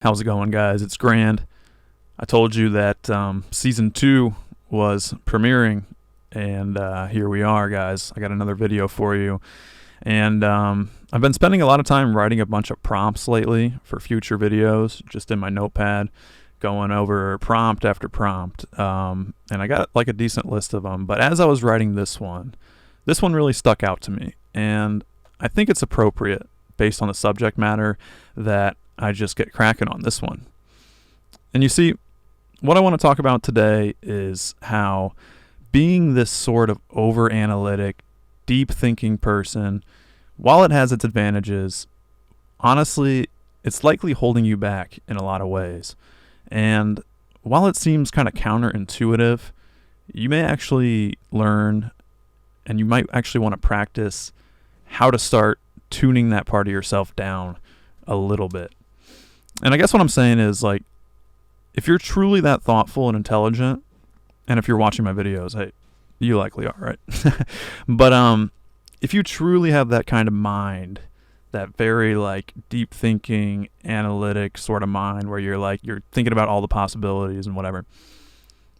How's it going, guys? It's Grand. I told you that season 2 was premiering, and here we are, guys. I got another video for you. And I've been spending a lot of time writing a bunch of prompts lately for future videos, just in my notepad, going over prompt after prompt. And I got like a decent list of them. But as I was writing this one really stuck out to me. And I think it's appropriate, based on the subject matter, that I just get cracking on this one. And you see, what I want to talk about today is how being this sort of over-analytic, deep-thinking person, while it has its advantages, honestly, it's likely holding you back in a lot of ways. And while it seems kind of counterintuitive, you may actually learn, and you might actually want to practice how to start tuning that part of yourself down a little bit. And I guess what I'm saying is, like, if you're truly that thoughtful and intelligent, and if you're watching my videos, hey, you likely are, right? But if you truly have that kind of mind, that very, like, deep thinking, analytic sort of mind where you're thinking about all the possibilities and whatever,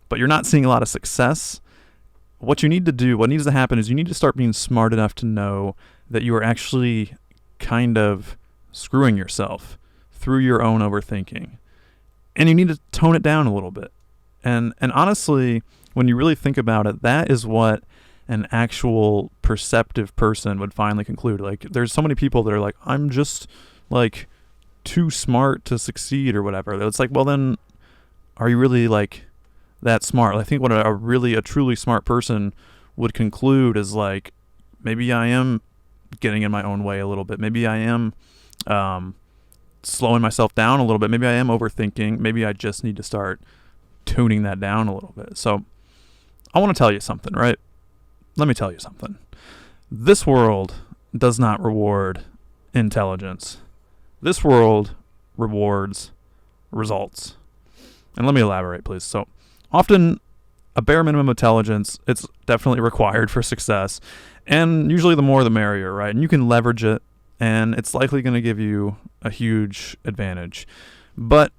but you're not seeing a lot of success, what needs to happen is you need to start being smart enough to know that you are actually kind of screwing yourself through your own overthinking. And you need to tone it down a little bit. And honestly, when you really think about it, that is what an actual perceptive person would finally conclude. Like, there's so many people that are like, I'm just, like, too smart to succeed or whatever. It's like, well, then, are you really, like, that smart? I think what a truly smart person would conclude is, like, maybe I am getting in my own way a little bit. Maybe I am slowing myself down a little bit. Maybe I am overthinking. Maybe I just need to start tuning that down a little bit. So I want to tell you something, right? Let me tell you something. This world does not reward intelligence. This world rewards results. And let me elaborate, please. So often a bare minimum intelligence, it's definitely required for success. And usually the more the merrier, right? And you can leverage it, and it's likely going to give you a huge advantage. But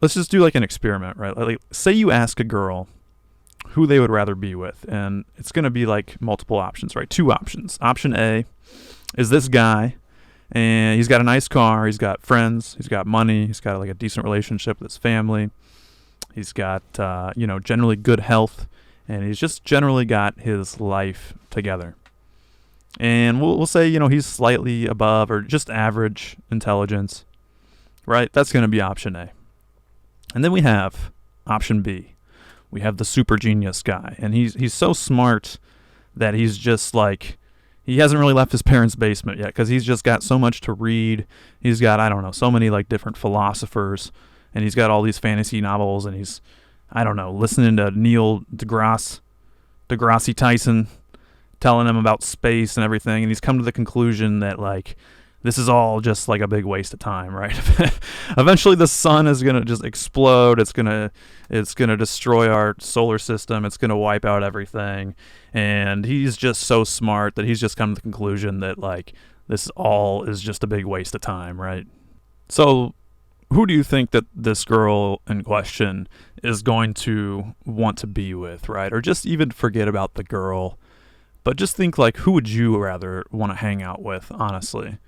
let's just do like an experiment, right? Like, say you ask a girl who they would rather be with, and it's going to be like multiple options, right? 2 options. Option A is this guy, and he's got a nice car, he's got friends, he's got money, he's got like a decent relationship with his family, he's got generally good health, and he's just generally got his life together. And we'll say, he's slightly above or just average intelligence, right? That's going to be option A. And then we have option B. We have the super genius guy. And he's so smart that he's just like, he hasn't really left his parents' basement yet because he's just got so much to read. He's got, so many like different philosophers. And he's got all these fantasy novels. And he's, listening to Neil deGrasse Tyson telling him about space and everything, and he's come to the conclusion that, like, this is all just like a big waste of time, right? Eventually the sun is going to just explode. It's going to destroy our solar system. It's going to wipe out everything. And he's just so smart that he's just come to the conclusion that, like, this all is just a big waste of time, right? So who do you think that this girl in question is going to want to be with, right? Or just even forget about the girl, but just think, like, who would you rather want to hang out with, honestly?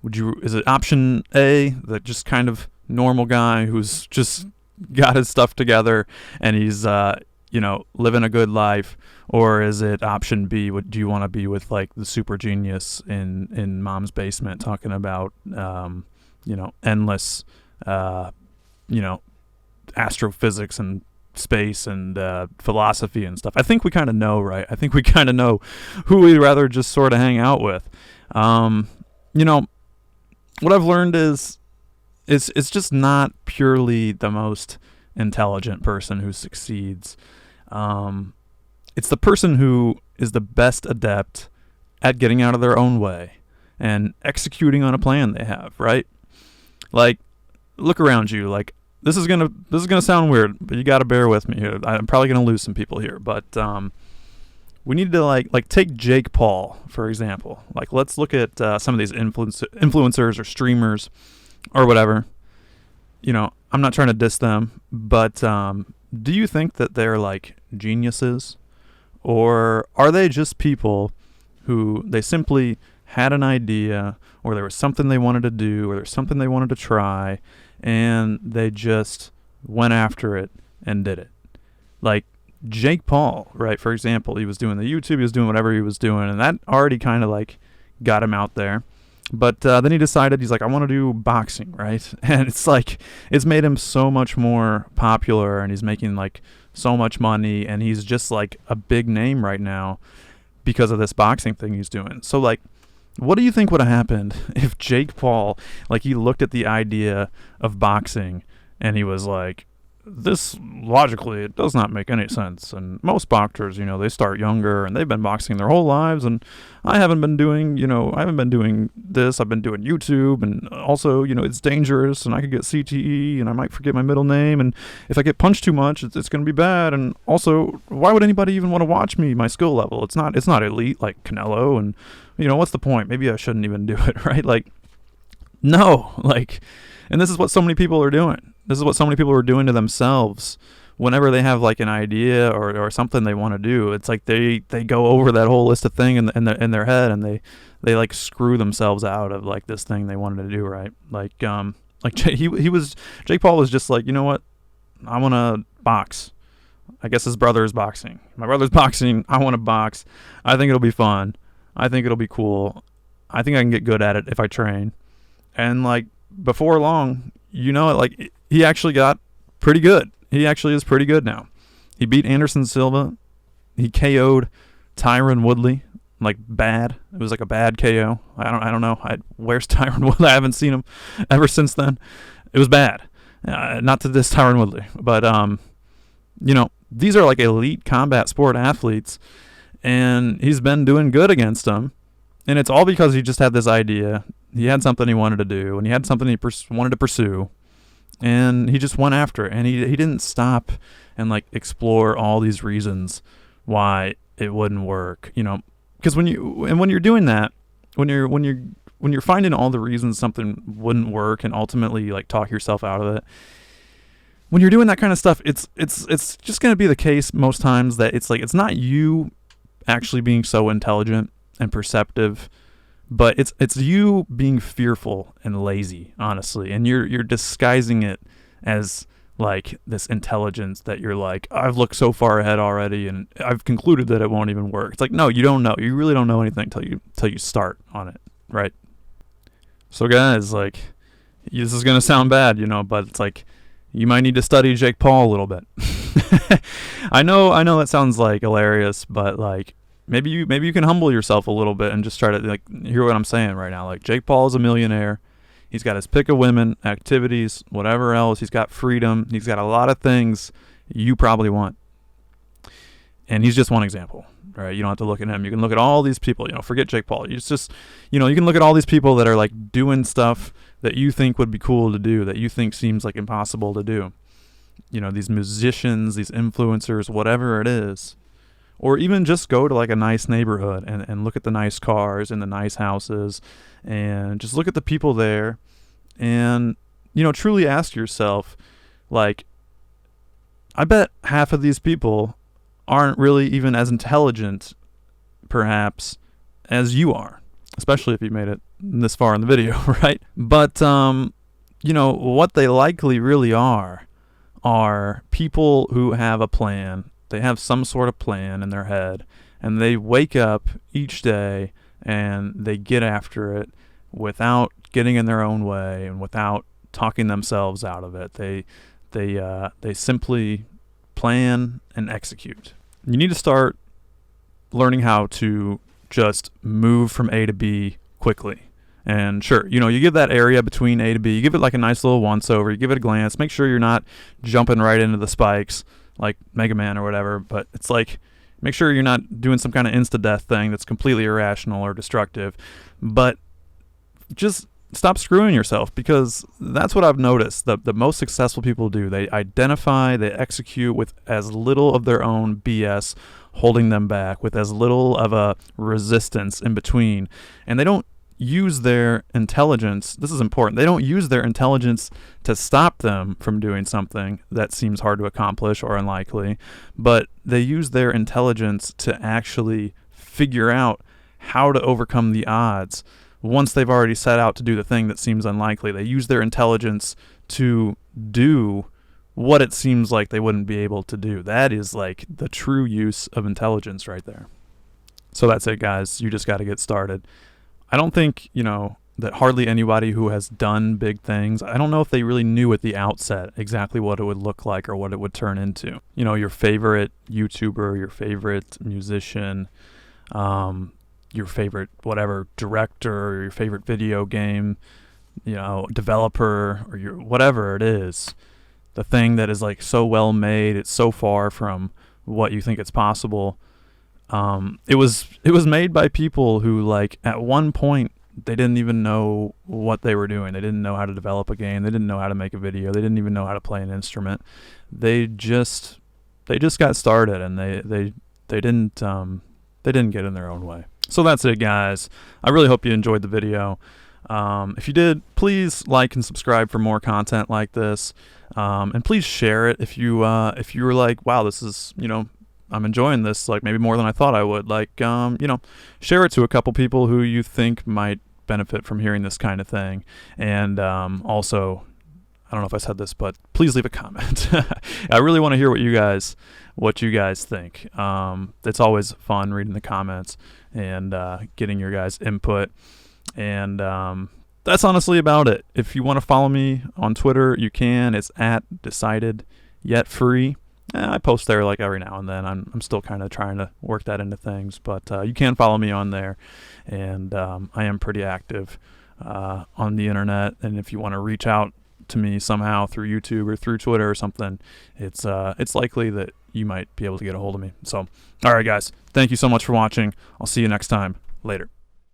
Is it option A, the just kind of normal guy who's just got his stuff together and he's, living a good life? Or is it option B, do you want to be with, like, the super genius in mom's basement talking about, endless, astrophysics and space and philosophy and stuff? I think we kind of know, right? I think we kind of know who we'd rather just sort of hang out with. What I've learned is it's just not purely the most intelligent person who succeeds. It's the person who is the best adept at getting out of their own way and executing on a plan they have, right? Like, look around you. Like, this is gonna sound weird, but you gotta bear with me here. I'm probably gonna lose some people here, but we need to like take Jake Paul, for example. Like, let's look at some of these influencers or streamers or whatever. I'm not trying to diss them, but do you think that they're like geniuses? Or are they just people who they simply had an idea, or there was something they wanted to do, or there's something they wanted to try, and they just went after it and did it? Like Jake Paul, right? For example, he was doing the YouTube, he was doing whatever he was doing, and that already kind of like got him out there. But then he decided, he's like, I want to do boxing, right? And it's like, it's made him so much more popular, and he's making like so much money, and he's just like a big name right now because of this boxing thing he's doing. So like, what do you think would have happened if Jake Paul, like, he looked at the idea of boxing and he was like, this logically, it does not make any sense. And most boxers, they start younger and they've been boxing their whole lives. And I haven't been doing this. I've been doing YouTube. And also, it's dangerous and I could get CTE and I might forget my middle name. And if I get punched too much, it's going to be bad. And also, why would anybody even want to watch me, my skill level? It's not elite like Canelo. And, what's the point? Maybe I shouldn't even do it, right? Like, no, like, and this is what so many people are doing. This is what so many people are doing to themselves whenever they have like an idea or something they want to do. It's like they go over that whole list of thing in their head, and they like screw themselves out of like this thing they wanted to do, right? Like Jake Paul was just like, you know what? I want to box. I guess his brother is boxing. My brother's boxing. I want to box. I think it'll be fun. I think it'll be cool. I think I can get good at it if I train. And like before long, like he actually got pretty good. He actually is pretty good now. He beat Anderson Silva. He KO'd Tyron Woodley, like bad. It was like a bad KO. I don't know. Where's Tyron Woodley? I haven't seen him ever since then. It was bad. Not to diss Tyron Woodley, but these are like elite combat sport athletes, and he's been doing good against them. And it's all because he just had this idea. He had something he wanted to do, and he had something he wanted to pursue, and he just went after it. And he didn't stop and like explore all these reasons why it wouldn't work. Because when you're doing that, when you're finding all the reasons something wouldn't work, and ultimately like talk yourself out of it. When you're doing that kind of stuff, it's just going to be the case most times that it's like it's not you actually being so intelligent and perceptive, but it's you being fearful and lazy, honestly, and you're disguising it as like this intelligence that you're like, I've looked so far ahead already and I've concluded that it won't even work. It's like, no, you don't know. You really don't know anything till you start on it, right? So guys, like, this is gonna sound bad, but it's like you might need to study Jake Paul a little bit. I know that sounds like hilarious, but like maybe you can humble yourself a little bit and just try to like hear what I'm saying right now. Like, Jake Paul is a millionaire. He's got his pick of women, activities, whatever else. He's got freedom. He's got a lot of things you probably want. And he's just one example, right? You don't have to look at him. You can look at all these people, forget Jake Paul. You just, you can look at all these people that are like doing stuff that you think would be cool to do, that you think seems like impossible to do. These musicians, these influencers, whatever it is. Or even just go to like a nice neighborhood and look at the nice cars and the nice houses and just look at the people there and, truly ask yourself, like, I bet half of these people aren't really even as intelligent, perhaps, as you are, especially if you made it this far in the video, right? But, what they likely really are people who have a plan. They have some sort of plan in their head, and they wake up each day and they get after it without getting in their own way and without talking themselves out of it. They simply plan and execute. You need to start learning how to just move from A to B quickly. And sure, you give that area between A to B, you give it like a nice little once over, you give it a glance, make sure you're not jumping right into the spikes like Mega Man or whatever, but it's like, make sure you're not doing some kind of insta-death thing that's completely irrational or destructive, but just stop screwing yourself, because that's what I've noticed. The most successful people do. They identify, they execute with as little of their own BS holding them back, with as little of a resistance in between, and they don't use their intelligence. This is important. They don't use their intelligence to stop them from doing something that seems hard to accomplish or unlikely, but they use their intelligence to actually figure out how to overcome the odds. Once they've already set out to do the thing that seems unlikely, they use their intelligence to do what it seems like they wouldn't be able to do. That is like the true use of intelligence right there. So that's it, guys. You just got to get started. I don't think, that hardly anybody who has done big things, I don't know if they really knew at the outset exactly what it would look like or what it would turn into. Your favorite YouTuber, your favorite musician, your favorite whatever director, or your favorite video game, developer, or your whatever it is, the thing that is like so well made, it's so far from what you think it's possible. It was made by people who, like, at one point they didn't even know what they were doing. They didn't know how to develop a game. They didn't know how to make a video. They didn't even know how to play an instrument. They just got started, and they didn't get in their own way. So that's it, guys. I really hope you enjoyed the video. If you did, please like and subscribe for more content like this. And please share it if you were like, wow, this is, I'm enjoying this, like, maybe more than I thought I would. Like, share it to a couple people who you think might benefit from hearing this kind of thing. And also, I don't know if I said this, but please leave a comment. I really want to hear what you guys think. It's always fun reading the comments and getting your guys' input. And that's honestly about it. If you want to follow me on Twitter, you can. It's @decidedyetfree. I post there like every now and then. I'm still kind of trying to work that into things, but you can follow me on there. And I am pretty active on the internet. And if you want to reach out to me somehow through YouTube or through Twitter or something, it's likely that you might be able to get a hold of me. So, all right, guys, thank you so much for watching. I'll see you next time. Later.